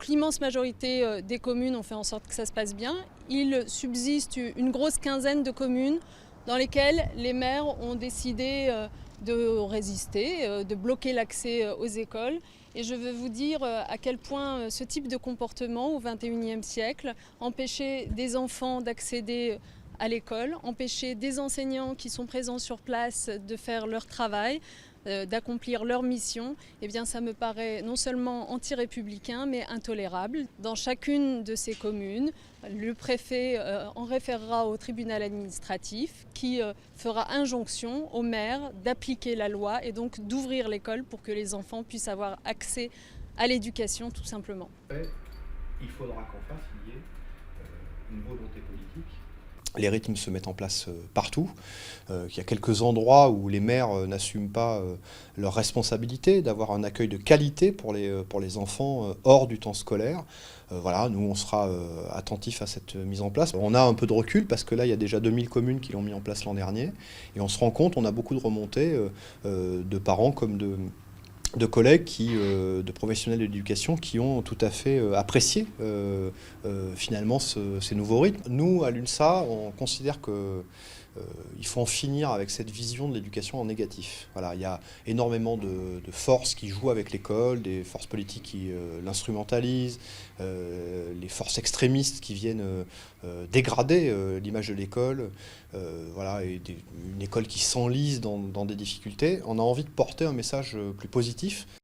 Donc l'immense majorité des communes ont fait en sorte que ça se passe bien. Il subsiste une grosse quinzaine de communes dans lesquelles les maires ont décidé de résister, de bloquer l'accès aux écoles. Et je veux vous dire à quel point ce type de comportement au XXIe siècle, empêcher des enfants d'accéder à l'école, empêcher des enseignants qui sont présents sur place de faire leur travail, d'accomplir leur mission, eh bien ça me paraît non seulement anti-républicain mais intolérable. Dans chacune de ces communes, le préfet en référera au tribunal administratif qui fera injonction aux maires d'appliquer la loi et donc d'ouvrir l'école pour que les enfants puissent avoir accès à l'éducation tout simplement. Il faudra qu'en face il y ait une volonté politique. Les rythmes se mettent en place partout. Il y a quelques endroits où les maires n'assument pas leur responsabilité d'avoir un accueil de qualité pour les enfants hors du temps scolaire. Voilà, nous on sera attentifs à cette mise en place. On a un peu de recul parce que là il y a déjà 2000 communes qui l'ont mis en place l'an dernier et on se rend compte, on a beaucoup de remontées de parents comme de collègues, de professionnels de l'éducation qui ont tout à fait apprécié finalement ces nouveaux rythmes. Nous, à l'UNSA, on considère qu'il faut en finir avec cette vision de l'éducation en négatif. Voilà, il y a énormément de forces qui jouent avec l'école, des forces politiques qui l'instrumentalisent, les forces extrémistes qui viennent dégrader l'image de l'école, voilà, et une école qui s'enlise dans des difficultés. On a envie de porter un message plus positif.